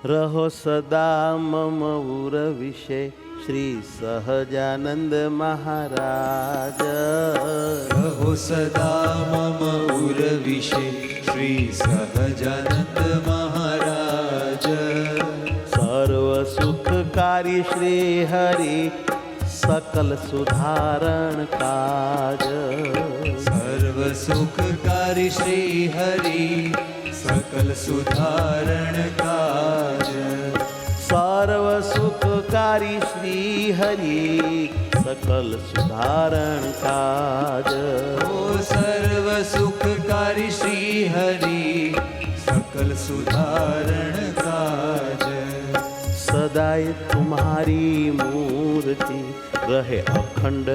रहो सदा मम उर्विषे श्री सहजानंद महाराज। रहो सदा मम उर्विषे श्री सहजानंद महाराज। सर्व सुखकारी श्री हरि सकल सुधारण काज। सर्व सुखकारी श्री हरि सकल सुधारण काज। सर्व सुखकारी श्री हरि सकल सुधारण काज। ओ सर्व सुखकारी श्री हरि सकल सुधारण काज। सदाय तुम्हारी मूर्ति रहे अखंड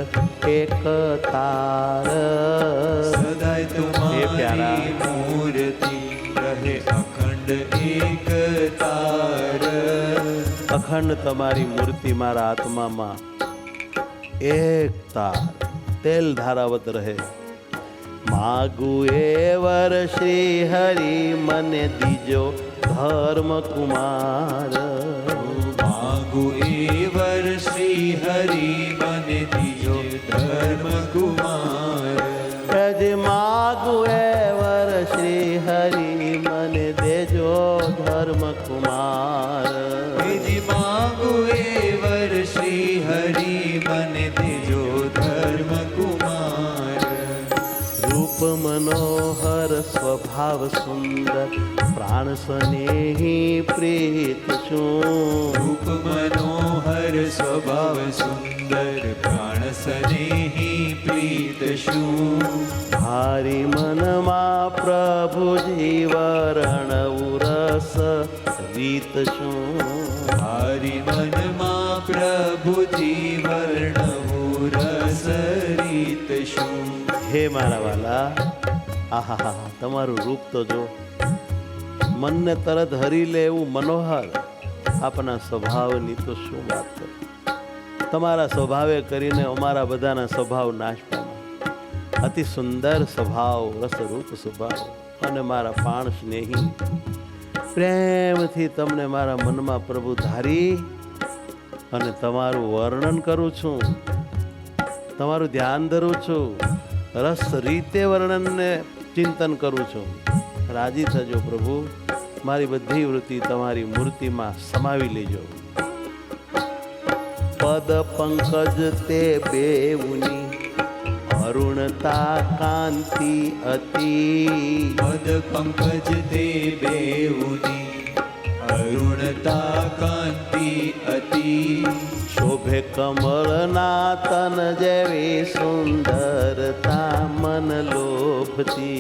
एक तार। सदाय हे प्यारा तुम्हारी मूर्ति रहे अखंड एक तार। अखंड तमारी मूर्ति मारा आत्मा में एक तार तेल धारावत रहे। मागु एवर श्री हरि मने दीजो धर्म कुमार। मागु एवर श्री हरि मने दीजो धर्म कुमार। यदि मागु एवर श्री हरि मने देजो धर्म कुमार। यदि मागु एवर श्री हरि मने दीजो धर्म कुमार। रूप मनोहर स्वभाव सुंदर प्राण स्नेही प्रीत शू। रूप मनोहर स्वभाव सुंदर प्राण स्नेही प्रीत शू। भारी मनमा प्रभु जीवरण उरस रीत शू। हरि मन मा प्रभु जीवरण रस रीत शू। हे मारा वाला आहा तमारू रूप तो जो मन ने तरत हरी ले एवं मनोहर अपना स्वभावनी तो शू बात कर। तमारा स्वभावे करीने अमारा बधाना स्वभाव नाश पामे। अति सुंदर स्वभाव रसरूप स्वभाव अने मारा प्राण स्नेही प्रेम थी तमने मारा मन में प्रभु धारी अने तमारू वर्णन करूँ छूं, तमारू ध्यान धरूँ छूं, रस रीते वर्णन ने चिंतन करूँ छूं। राजी थजो प्रभु, मारी बधी वृत्ति तमारी मूर्ति में समावी लेजो। पद पंकज ते बेउनी अरुणता कांति अति। पद पंकज ते बेउनी अरुणता कांति अति। शोभे कमलना तन जेवी सुंदरता मन लोभती।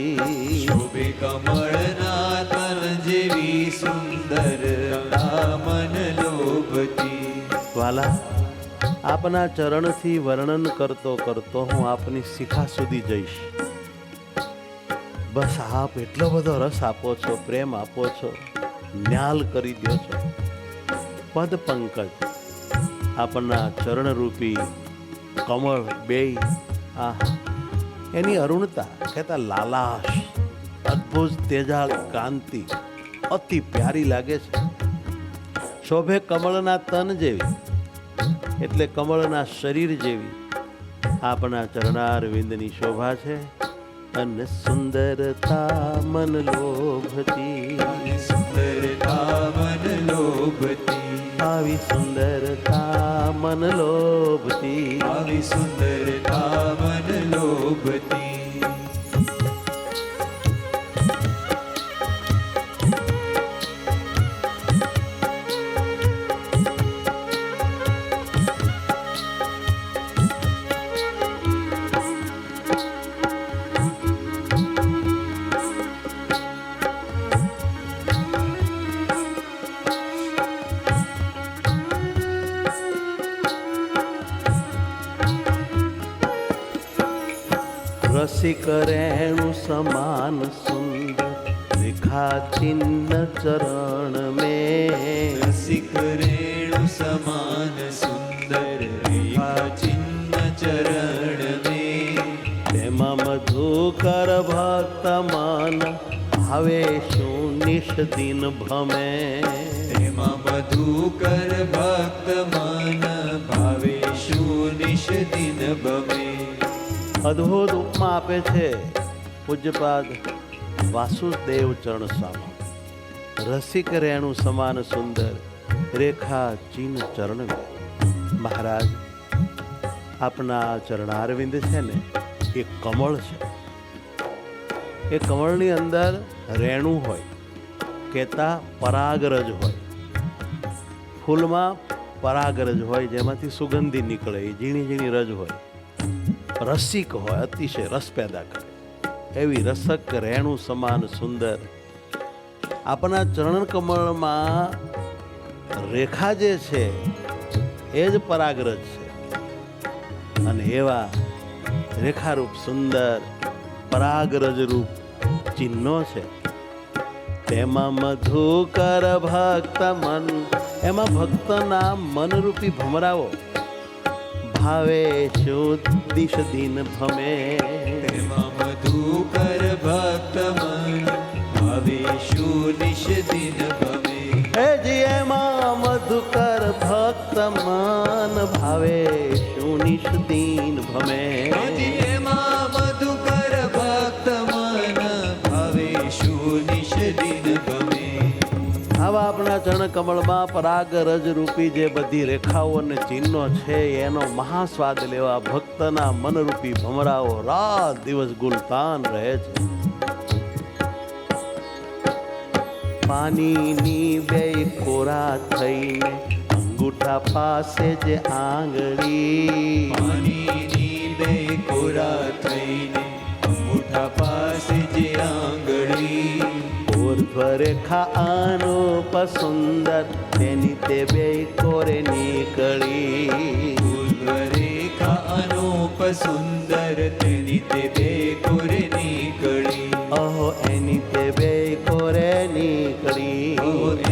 शोभे कमलना तन जेवी सुंदरता मन लोभती। वाला आपना चरण थी वर्णन करतो करतो हूँ आपनी शिखा सुधी जईश। बस आप एटलो बधो रस आपो छो, प्रेम आपो छो, न्याल करी दो छो। पद पंकज आपना चरण रूपी कमल बेय आहा एनी अरुणता कहता लालाश अद्भुत तेजाल कांति अति प्यारी लागे छे। शोभे कमलना तन जेवी એટલે કમળના શરીર જેવી આપણા ચરણાર વિંદની શોભા છે અને સુંદરતા મન લોભતી। સુંદરતા મન લોભતી। આવી સુંદરતા મન લોભતી। આવી સુંદરતા મન લોભતી। रसिक रेणु समान सुंदर रेखा चिन्ह चरण में। रसिक रेणु समान सुंदर रेखा चिन्ह चरण में। तेमा मधुकर भक्त मन भावे शू निश दिन भमे। प्रेम તેમાં મધુકર ભક્ત મન ભાવે શું નિશ દિન ભમે. અદ્ભુત ઉપમા આપે છે પૂજ્યપાદ વાસુદેવ ચરણ સ્વામી. રસિક રેણુ સમાન સુંદર રેખા ચિહ્ન ચરણ મે. મહારાજ આપના ચરણારવિંદ છે ને એ કમળ છે. એ કમળની અંદર રેણુ હોય, કહેતા પરાગરજ હોય. ફૂલમાં પરાગરજ હોય જેમાંથી સુગંધી નીકળે, એ ઝીણી ઝીણી રજ હોય, રસિક હોય, અતિશય રસ પેદા કરે એવી રસક રેણુ સમાન સુંદર આપણા ચરણ કમળમાં રેખા જે છે એ જ પરાગરજ છે. અને એવા રેખારૂપ સુંદર પરાગરજ રૂપ ચિહ્નો છે. તેમાં મધુકર ભક્ત મન, એમાં ભક્તના મનરૂપી ભમરાવો ભાવે શુદ્ધિશ દિન ભમે. તેમાં મધુકર ભક્ત મન ભાવે શું નિશ દિન ભમે. હે જી એમાં મધુકર ભક્ત મન ભાવે શુનિશ દિન ભમે. હજી એમાં મધુકર ભક્ત મન ભાવે શું નિશ દિન ભમે. આવા આપણા ચરણ કમળમાં પરાગરજ રૂપી જે બધી રેખાઓ અને ચિહ્નો છે એનો મહાસ્વાદ લેવા ભક્તના મનરૂપી ભમરાઓ રાત દિવસ ગુલતાન રહે છે. પાણીની બે કોરા થઈને અંગૂઠા પાસે જે આંગળી. પાણીની બે કોરા થઈને અંગૂઠા પાસે જે આંગળી. રેખા અનુપ સુંદર તેની તે બે કોરે નીકળી. રેખા અનુપ સુંદર તેની તે બે કોરે નીકળી. અહો એની તે બે કોરે નીકળી.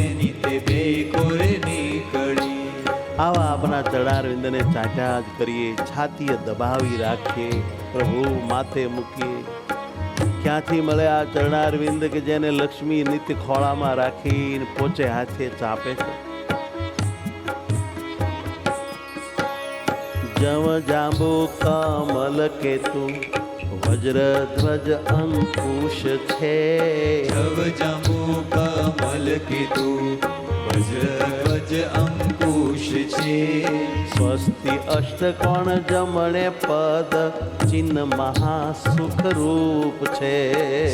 એની તે બે કોરે નીકળી. આવા આપણા ચરણારવિંદને ચાટ્યા જ કરીએ, છાતીએ દબાવી રાખીએ, પ્રભુ માથે મૂકીએ. ક્યાંથી મળે આ ચરણારવિંદ કે જેને લક્ષ્મી નિત્ય ખોળામાં રાખીને પોચે હાથે ચાપે છે. જવ જાંબુ કમલ કેતુ વજ્રધ્વજ અંકુશ છે. જવ જાંબુ કમલ કીધું વજ્રધ્વજ અંકુશ છે. સ્વસ્તિ અષ્ટકોણ જમણે પદ ચિહ્ન મહાસુખ રૂપ છે.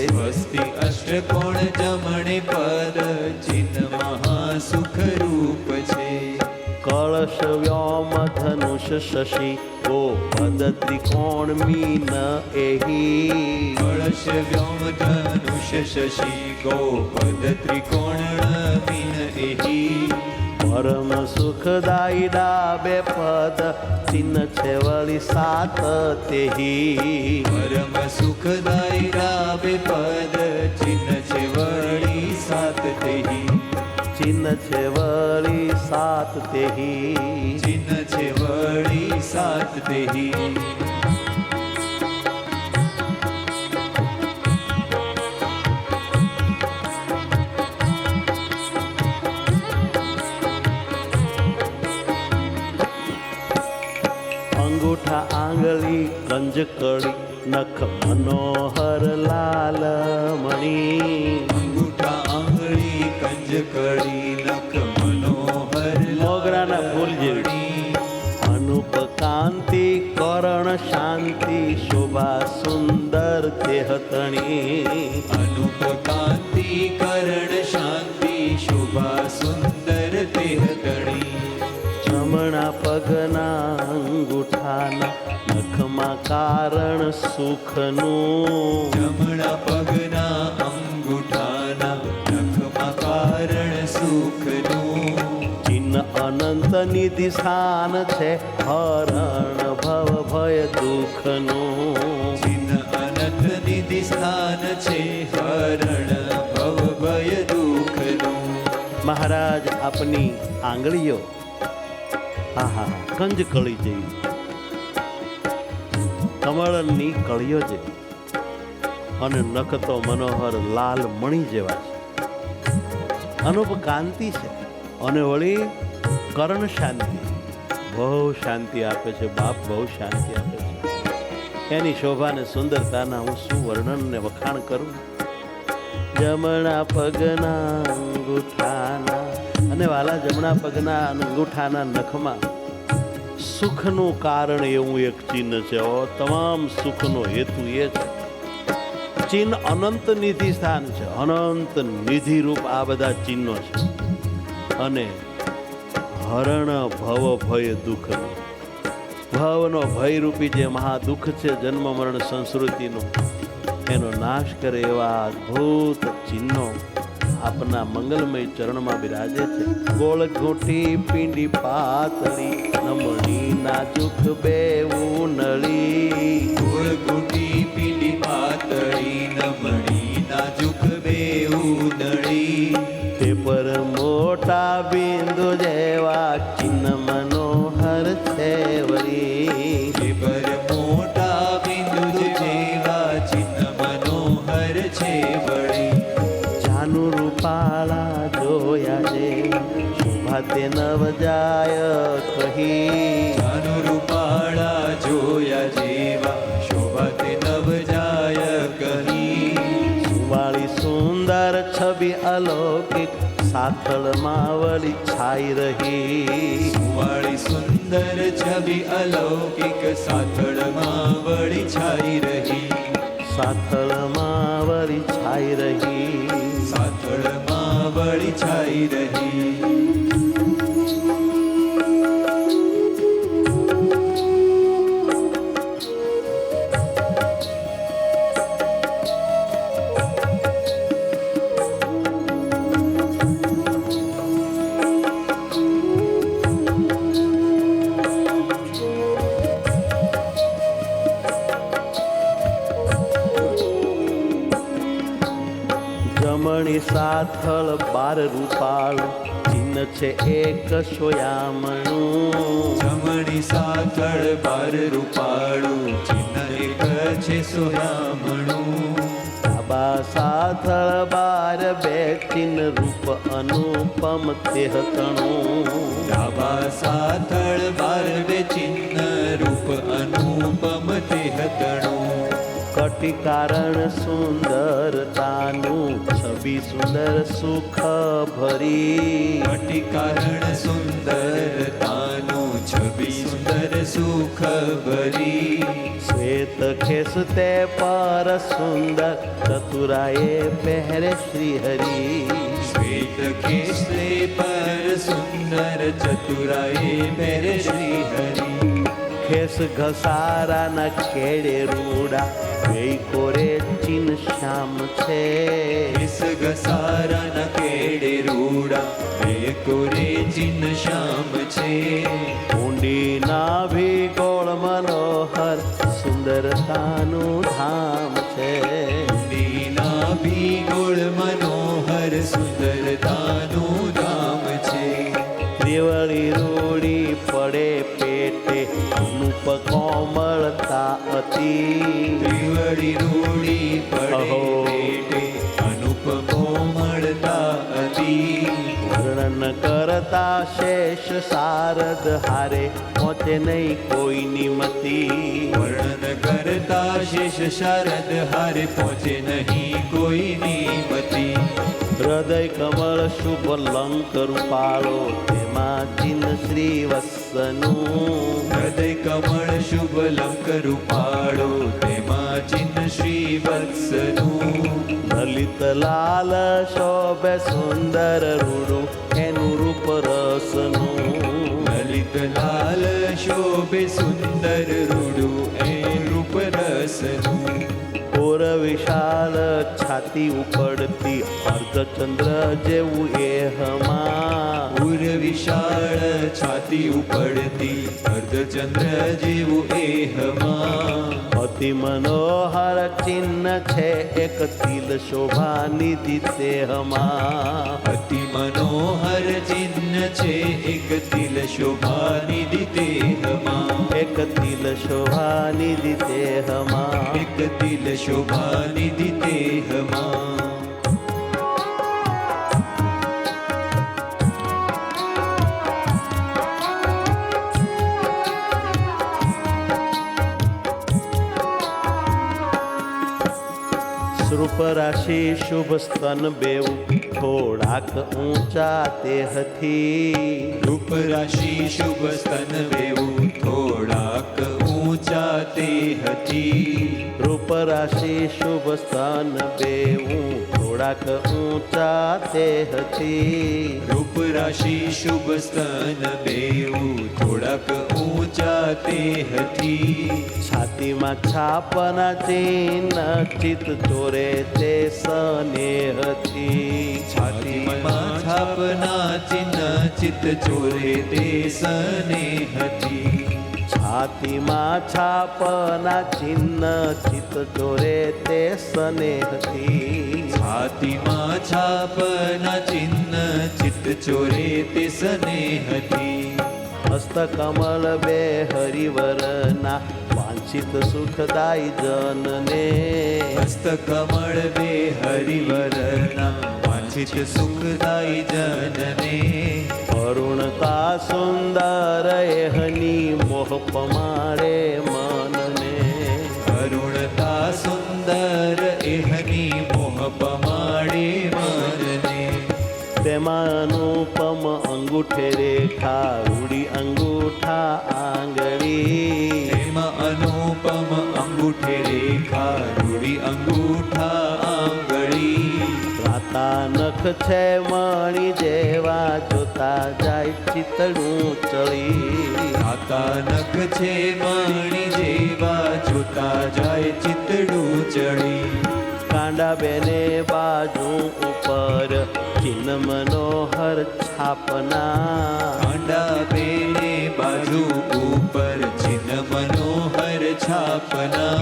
સ્વસ્તિ અષ્ટકોણ જમણે પદ ચિહ્ન મહાસુખ રૂપ છે. કળશ વ્યોમ ધનુષ શશી ગોપદ ત્રિકોણ મીન એહી. કળશ વ્યોમ ધનુષ શશી ગોપદ ત્રિકોણ મીન એહી. પરમ સુખદાયી ડાબે પદ ચિહ્ન છે વળી સાત તેહી. પરમ સુખદાયી ડાબે પદ ચિહ્ન છે વળી સાત તેહી. ચિહ્ન છે વળી સાત તેહી. ચિહ્ન છે વળી સાત તેહી. અંગૂઠા આંગળી કંજકડી નખ મનોહર લાલ મણી. અંગૂઠા આંગળી કંજકડી નખ મનોહર મોગરાના ફૂલ જેવી. લાવણી. અનુપ કાંતિ કરણ શાંતિ શોભા સુંદર તેહતણી. અનુપ કાંતિ કરણ શાંતિ શોભા સુંદર તેહતણી. જમણા પગના અંગૂઠાના નખમાં કારણ સુખનું. જમણા પગના અંગૂઠાના નખમાં કારણ સુખનું. ચિહ્ન અનંત નિધિ સ્થાન છે હરણ ભવ ભય દુઃખનું. ચિહ્ન અનંત નિધિ સ્થાન છે હરણ ભવ ભય દુઃખનું. મહારાજ આપની આંગળીઓ આહા કંજ કળી જેવી, કમળની કળીઓ જેવી, અને નખ તો મનોહર લાલ મણી જેવા છે. અનુપ કાંતિ છે, અને વળી કર્ણ શાંતિ, બહુ શાંતિ આપે છે બાપ, બહુ શાંતિ આપે છે. એની શોભા ને સુંદરતાના હું શું વર્ણન ને વખાણ કરું. જમણા પગના અંગૂઠાના, અને વાલા જમણા પગના અંગૂઠાના નખમાં સુખનું કારણ એવું એક ચિહ્ન છે. તમામ સુખનો હેતુ એ છે. ચિહ્ન અનંત નિધિ સ્થાન છે, અનંત નિધિ રૂપ આ બધા ચિહ્નો છે. અને હરણ ભવ ભય દુઃખનો, ભવનો ભયરૂપી જે મહાદુઃખ છે જન્મ મરણ સંસ્કૃતિનો, એનો નાશ કરે એવા અદ્ભુત ચિહ્નો આપના મંગલમય ચરણમાં બિરાજે છે. ગોળ ઘૂંટી પીંડી પાતળી, નમણી નાજુક બેવું નળી. ગોળ ઘૂંટી પીંડી પાતળી, નમણી નાજુક બેવું નળી. તે પર મોટા બિંદુ જેવા ચિહ્ન મનોહર છે વળી. તે પર મોટા બિંદુ જેવા ચિહ્ન મનોહર છે વળી. જાનું રૂપાળા જોયા જે શોભા તે નવ જાય કહી. જાનું રૂપાળા જોયા જેવા શોભા તે નવ જાય કહી. સુવાળી સુંદર છબી અલૌકિક સાથળમાં વળી છાઈ રહી. સુવાળી સુંદર છબી અલૌકિક સાથળમાં વળી છાઈ રહી. સાથળમાં વળી છાઈ રહી. સાથળમાં વળી છાઈ રહી. જમણી સાથળ 12 રૂપાળ ચિહ્ન છે એક સોયામણું. જમણી સાથળ 12 રૂપાળું ચિહ્ન એક છે સોયામણું. ડાબા સાથળ 12 બે ચિહ્ન રૂપ અનુપમ તે તણું. ડાબા સાથળ 12 બે ચિહ્ન રૂપ અનુપમ તે તણું. કટી કારણ સુંદરતાનું છબી સુંદર સુખ ભરી. કટી કારણ સુંદરતાનું છબી સુંદર સુખ ભરી. શ્વેત ખેસ તે પર સુંદર ચતુરાએ પહેરે શ્રી હરિ. શ્વેત કેસરે પર સુંદર ચતુરાએ પહેરે શ્રી હરિ. ખેસ ઘસારાના કેડે રૂડા વેઈ કોરે ચિહ્ન શ્યામ છે. કેસ ઘસારાના કેડે રૂડા બે કોરે ચિહ્ન શ્યામ છે. ઊંડી નાભી ગોળ મનોહર સુંદરતાનું ધામ છે. ઊંડીના ભી ગોળ મનોહર સુંદરતાનું ધામ છે. ત્રિવળી રૂડી પડે પેટે અનુપ કોમળતા અતિ. ત્રિવળી રૂડી પડે અહો. પેટે અનુપ કોમળતા અતિ. વર્ણન કરતા શેષ શારદ હારે પહોંચે નહીં કોઈની મતી. વર્ણન કરતા શેષ શારદ હારે પહોંચે નહીં કોઈની મતિ. હૃદય કમળ શુભ લંક રૂપાળો તેમાં ચિહ્ન શ્રી વત્સનું. હૃદય કમળ શુભ લંક રૂપાળો તેમાં ચિહ્ન શ્રી વત્સનું. લલિત લાલ શોભે સુંદર રૂડું એનું રૂપ રસનું. લલિત લાલ શોભે સુંદર રૂડું એ રૂપ રસનું. ઓર વિશાળ છાતી ઉપડતી અર્ધચંદ્ર જેવું એહમાં. ઉર વિશાળ છાતી ઉપડતી અર્ધચંદ્ર જેવું એહમાં. અતિ મનોહર ચિહ્ન છે એક તિલ શોભા નિધિ તેહમાં. અતિ મનોહર ચિહ્ન છે એક તિલ શોભા નિધિ તેહમાં. એક તિલ શોભા નિધિ તેહમાં. એક તિલ શોભા નિધિ તેહમાં. રૂપ રાશિ શુભ સ્તન બેઉ થોડાક ઊંચા તેહથી રૂપ રાશિ શુભ સ્તન બેવું થોડાક ઊંચા તેહથી રૂપ રાશિ શુભ સ્તન બેઉ થોડાક ઊંચા તેહથી રૂપ રાશિ શુભ સ્તન બેવું થોડાક ઊંચા તેહથી છાતીમાં છાપના ચિહ્ન ચિત ચોરે તે સ્નેહથી છાતીમાં છાપના ચિહ્ન ચિત્ત ચોરે તે સ્નેહથી છાતીમાં છાપના ચિહ્ન ચિત ચોરે તે સ્નેહથી છાતીમાં છાપના ચિહ્ન ચિત્ત ચોરે તે સ્નેહથી હસ્તકમળ બે હરિવરના વાંછિત સુખદાય જનને હસ્તકમળ બે હરિવરના વાંછિત સુખદાય જનને અરુણતા સુંદર એહની મોહ પમાડે મનને અરુણતા સુંદર એહની મોહ પમાડે મનને તેમાં અનુપમ અંગૂઠે રેખા રૂડી અંગૂઠા આંગળી એમાં અનુપમ અંગૂઠે રેખા રૂડી અંગૂઠા આંગળી રાતા નખ છે મણી જેવા જોતા જાય ચિતડું ચડી આતા નખ છે મણી જેવા જોતા જાય ચિતડું ચડી કાંડા બેને બાજુ ઉપર ચિન્હ મનોહર છાપના કાંડા બેને બાજુ ઉપર ચિહ્ન મનોહર છાપના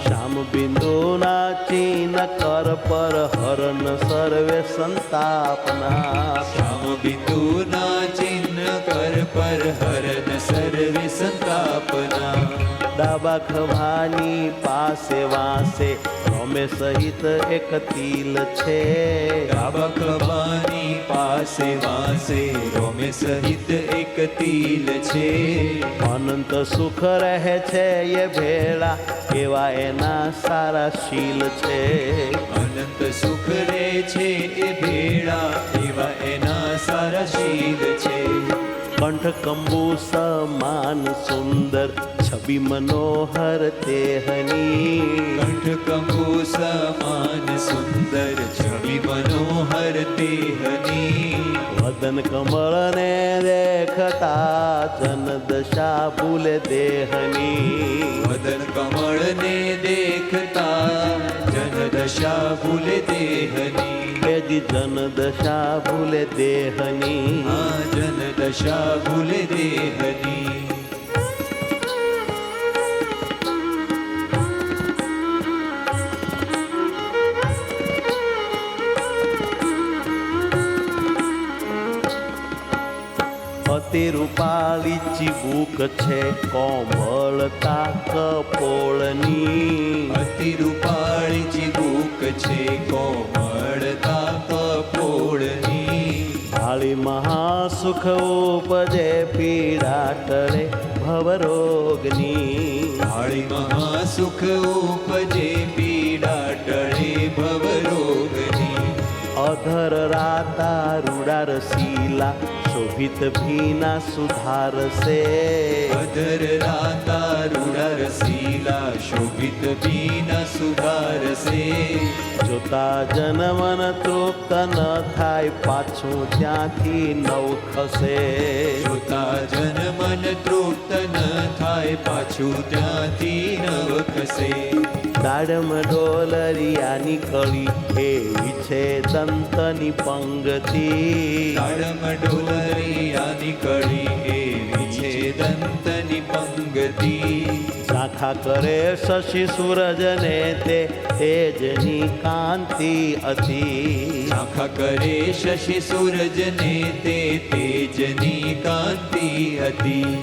શ્યામ બિંદુના ચિહ્ન કર પર હરન સર્વે સંતાપના શ્યામ બિંદુના ચિહ્ન કર પર હરન સર્વે સંતાપના ડાબા ખભાની પાસે વાસે રોમે સહિત એક તિલ છે ડાબા ખભાની પાસે વાસે રોમે સહિત એક તિલ છે અનંત સુખ રહે છે એ ભેળા એવા એના સારા શીલ છે અનંત સુખ રહે છે એ ભેળા એવા એના સારા શીલ છે કંઠ કંબુ સમાન સુંદર છબી મનોહર તેહની કંઠ કંબુ સમાન સુંદર છબી મનોહર તેહની વદન કમળ ને દેખતા જન દશા ભૂલે દેહની વદન કમળ ને દેખતા જન દશા ભૂલે દેહની પેજી જન દશા ભૂલે દેહની આ જન દશા ભૂલે દેહની અતિ રૂપાળી ચીબુક છે કોમળતા કપોળની અતિ રૂપાળી ચીબુક છે કોમળતા કપોળની ભાળી મહાસુખ ઉપજે પીડા ટળે ભવરોગની ભાળી મહાસુખ ઉપજે પીડા ટળે ભવરોગની અધર રાતા રૂડાર શીલા શોભિત ભીના સુધારશે અધર રાતા રૂડર શીલા શોભિત બીના સુધારશે જોતા જનમન તૃપ્ત ન થાય પાછું ત્યાંથી નવ ખસે જોતા જન મન તૃપ્ત ન થાય પાછું ત્યાંથી નવ ખસે દાડમ ડોલરિયાની કળી એવી છે દંતની પંગતિ તાડમ ડોલરિયાની કળી એવી છે દંતની પંગતિ શાખા કરે શશી સૂરજને તે તેજની કાંતિ અતિ શાખા કરે શશી સૂરજને તે તેજની કાંતિ હતી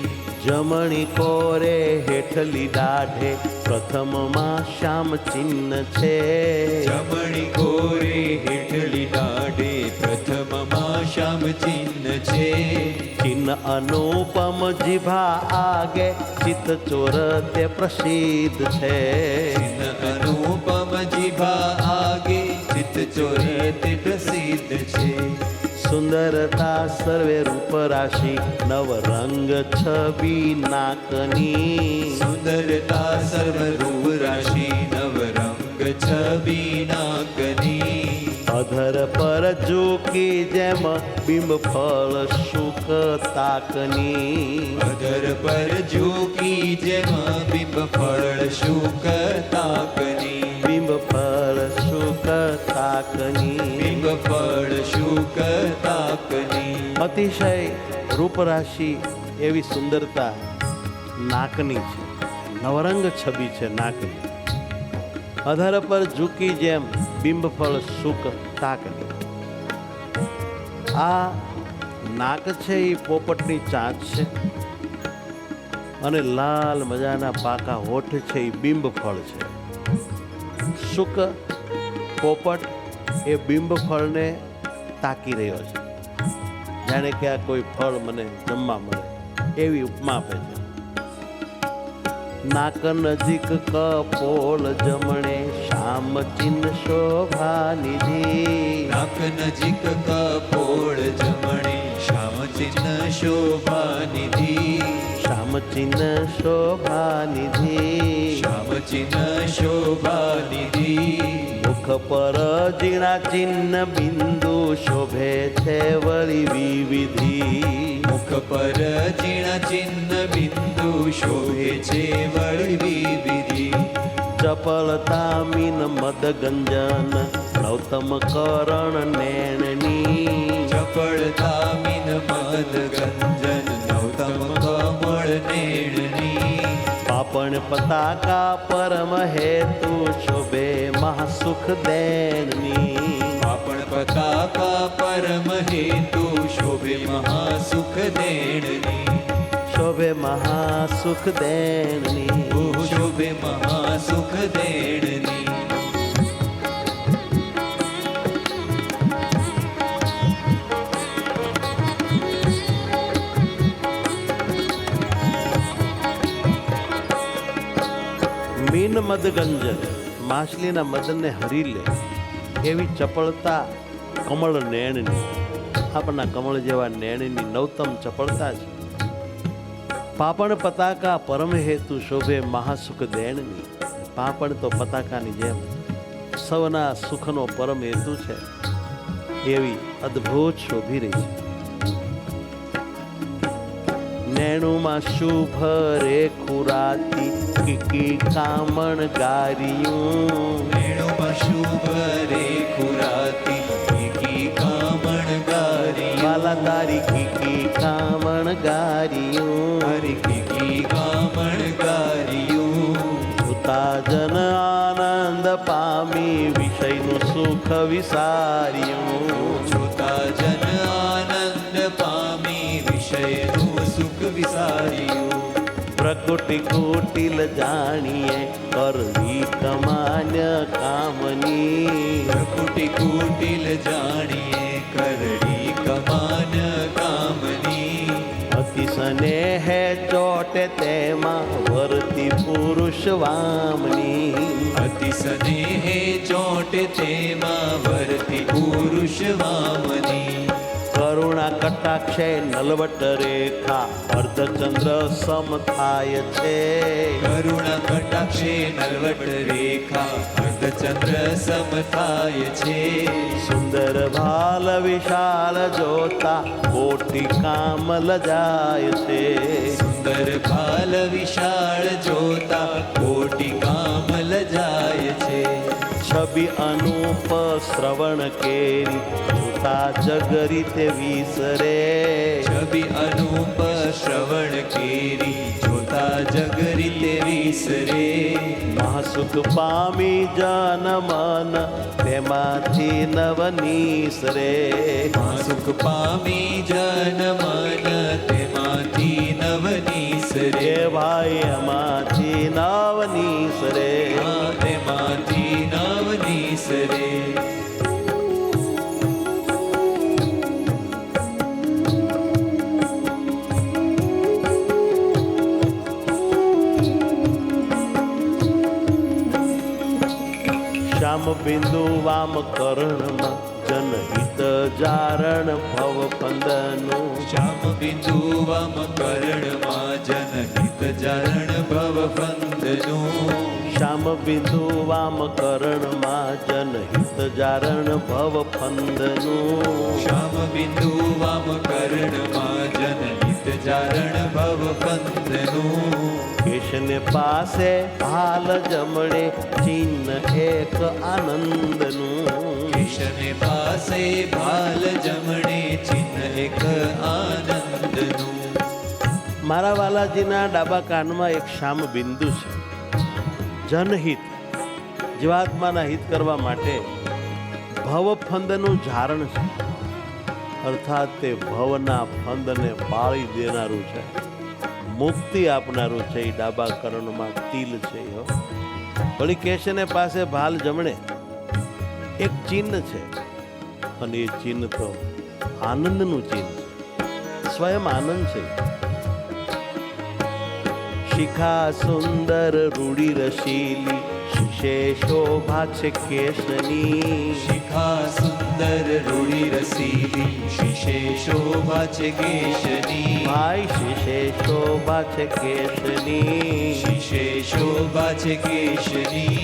જમણી કોરે હેઠલી દાઢે પ્રથમમાં શ્યામ ચિહ્ન છે જમણી કોરે હેઠલી દાઢે પ્રથમમાં શ્યામ ચિહ્ન છે ચિહ્ન અનુપમ જીભા આગે ચિત્ત ચોર તે પ્રસિદ્ધ છે ચિહ્ન અનુપમ જીભા આગે ચોરે તે પ્રસિદ્ધ છે. સુંદરતા સર્વે રૂપ રાશિ નવ રંગ છબી નાકની. સુંદરતા સર્વરૂપ રાશિ નવ રંગ છબી નાકની. અધર પર જોકી જેમ બિંબ ફળ શુક તાકની. અધર પર જોકી જેમ બિંબ ફળ શુક તાકની. બિંબ ફળ શુક તાકની. બિંબ ફળ શુક તાકની. અતિશય રૂપ રાશિ એવી સુંદરતા નાકની છે. નવરંગ છબી છે નાકની. અધર પર ઝૂકી જેમ બિંબ ફળ સુક તાકની. આ નાક છે એ પોપટની ચાંચ છે અને લાલ મજાના પાકા હોઠ છે એ બિંબ ફળ છે. સુક પોપટ એ બિંબ ફળને તાકી રહ્યો છે, જાણે કે આ કોઈ ફળ મને જમવા મળે એવી ઉપમા આપે છે. નાક નજીક કપોલ જમણે શ્યામ ચિહ્ન શોભા નિધિ. નાક નજીક કપોળ જમણે શ્યામ ચિહ્ન શોભા નિધિ. શ્યામ ચિહ્ન શોભા નિધિ. શ્યામ ચિહ્ન શોભા નિધિ. મુખ પર ઝીણા ચિહ્ન બિંદુ શોભે છે વળી વિવિધિ. મુખ પર ઝીણા ચિહ્ન બિંદુ શોભે છે વળી વિવિધિ. ચપળતા મીન મદ ગંજન નવતમ કરણ નેણની. ચપળતા મીન મદ ગંજન નવતમ કમળ નેણની. પાપણ પતાકા પરમ હેતુ શોભે મહાસુખ દેણની. પાપણ પતાકા પરમ હેતુ શોભે મહાસુખ દેણની. શોભે મહાસુખ દેણની. શોભે મહાસુખ દેણની. મીન મદ ગંજન માછલીના મદનને હરી લે એવી ચપળતા કમળ નેણની. આપણા કમળ જેવા નેણની નવતમ ચપળતા છે. પાપણ પતાકા પરમ હેતુ શોભે મહાસુખ દેણની. પાપણ તો પતાકાની જેમ સૌના સુખનો પરમ હેતુ છે એવી અદ્ભુત શોભી રહી છે. નેણુમાં શુભ રેખુ રાતી કીકી કામણ ગારિયું. વેણુમાં શુભ રેખુ રાતી કીકી કામણ ગારી. વાલા તારી કીકી કામણ ગારિયું. હરી કીકી કામણ ગારિયું. ઉતા જન આનંદ પામી વિષયનું સુખ વિસાર્યું. જોતા જન આનંદ પામી વિષયનું સુખ વિસાર્યું. પ્રકૃતિ કુટિલ જાણીએ કરવી કમાન્ય કામની. પ્રકૃતિ કુટિલ જાણીએ કરડી કમાન કામની. અતિ સ્નેહે ચોટે તેમાં વર્તી પુરુષ વામની. અતિ સ્નેહે ચોટે તેમાં વર્તી પુરુષ વામની. કરુણા કટાક્ષે નલવટ રેખા અર્ધચંદ્ર સમ થાય છે. કરુણા કટાક્ષે નલવટ રેખા અર્ધચંદ્ર સમ થાય છે. સુંદર ભાલ વિશાળ જોતા કોટી કામ લજાય છે. સુંદર ભાલ વિશાળ જોતા કોટી કામ લજાય છે. છબી અનુપ શ્રવણ કેરી જોતા જગરી તે વિસરે. છબી અનુપ શ્રવણ કેરી જોતા જગરી તે વિસરે. મહાસુખ પામી જન મન તેમાંથી નવનીસરે. સુખ પામી જન મન તેમાંથી નવનીસરે. એ ભાઈ એમાંથી નવનીસરે. તેમાંથી નવનીસરે. શ્યામ શ્યામ બિંદુ વામ કર્ણમાં જનહિત જારણ ભવ પંદનું શ્યામ બિંદુ વમ કર્ણમાં જનહિત જારણ ભવ પંદનું શ્યામ બિંદુ વામ કર્ણમાં જનહિત જારણ ભવ પંદનું શ્યામ બિંદુ વમ કર્ણમાં જનહિત જારણ ભવ પંદનું કેશને પાસે હાલ જમણે ચિહ્ન એક આનંદનું કૃષ્ણ પાસે ભાલ જમણે ચિહ્ન એક આનંદનું મારા વાલાજીના ડાબા કાનમાં એક શ્યામ બિંદુ છે. જનહિત જીવાત્માના હિત કરવા માટે ભવફંદનું ઝારણ છે, અર્થાત તે ભવના ફંદને બાળી દેનારું છે, મુક્તિ આપનારું છે. એ ડાબા કર્ણમાં તિલ છે. વળી કેશને પાસે ભાલ જમણે એક ચિહ્ન છે, અને એ ચિહ્ન તો આનંદનું ચિહ્ન છે, સ્વયં આનંદ છે. શિખા સુંદર રૂડી રસીલી શિશે શોભા છે કેશની શિખા સુંદર રૂડી રસીલી શિશે શોભા છે કેશની ભાઈ શિશે શોભા છે કેશની શિશે શોભા છે કેશની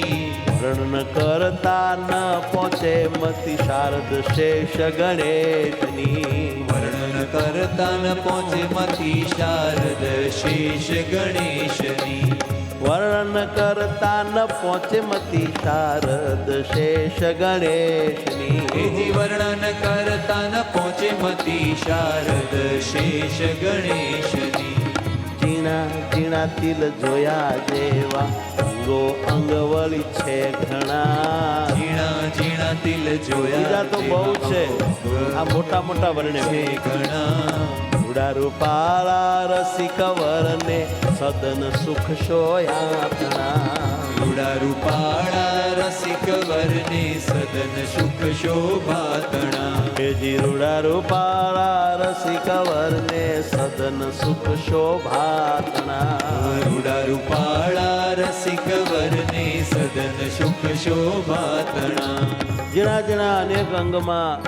વર્ણન કરતા ન પહોંચે મતિ શારદ શેષ ગણેશની વર્ણન કરતા ન પહોંચે મતી શારદ શેષ ગણેશની વર્ણન કરતા ન પહોંચે મતિ શારદ શેષ ગણેશની એથી વર્ણન કરતા ન પહોંચે મતી શારદ શેષ ગણેશની ઝીણા ઝીણા તિલ જોયા જેવા અંગો અંગ વળી છે ઘણા ઝીણા ઝીણા તિલ જોયા બીજા તો બહુ છે, આ મોટા મોટા વર્ણે છે ઘણા રૂડા રૂપાળા રસિક વરને સદન સુખ શોયાતણા રૂડા રૂપાળા રસિક વરને સદન સુખ શોભાતણા જી રૂડા રૂપાળા રસિક વરને સદન સુખ શોભાતણા રૂડા રૂપાળા રસિક વરને સદન સુખ શોભાતણા ઝીણા ઝીણા અનેક અંગમાં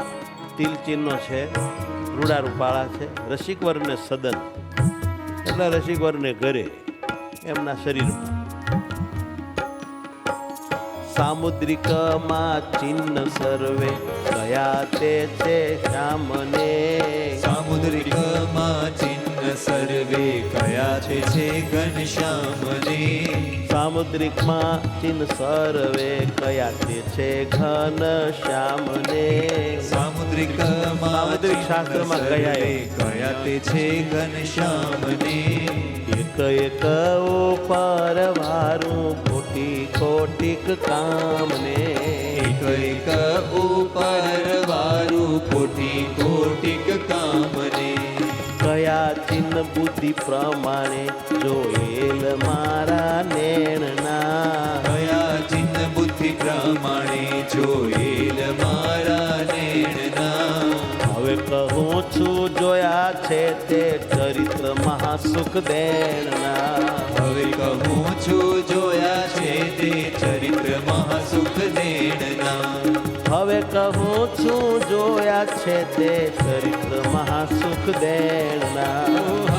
તિલ ચિહ્નો છે, રૂડા રૂપાળા છે. રસિકવરને સદન એટલે રસિકવરને ઘરે એમના શરીરમાં સામુદ્રિકમાં ચિહ્ન સર્વે કયા તે છે શ્યામને સામુદ્રિકમાં ચિહ્ન સર્વે કયા છે ઘનશ્યામને સામુદ્રિકમાં ચિહ્ન સર્વે કયા તે છે ઘન શ્યામને સામુદ્રિક શાસ્ત્રમાં કયા તે છે ઘનશ્યામને એક એક ઉપર વારું કોટી કોટિક કામને એક એક ઉપર વારું કોટી કોટિક કામને કયા ચિહ્ન બુદ્ધિ પ્રમાણે જોયેલ મારા નેણના કયા ચિહ્ન બુદ્ધિ પ્રમાણે જોયેલ મારા નેણના હવે કહું છું જોયા છે તે ચરિત્ર મહાસુખ દેણના હવે કહું છું જોયા છે તે ચરિત્ર મહાસુખ દેણના હવે કહું છું જોયા છે તે ચરિત્ર મહાસુખ દેણના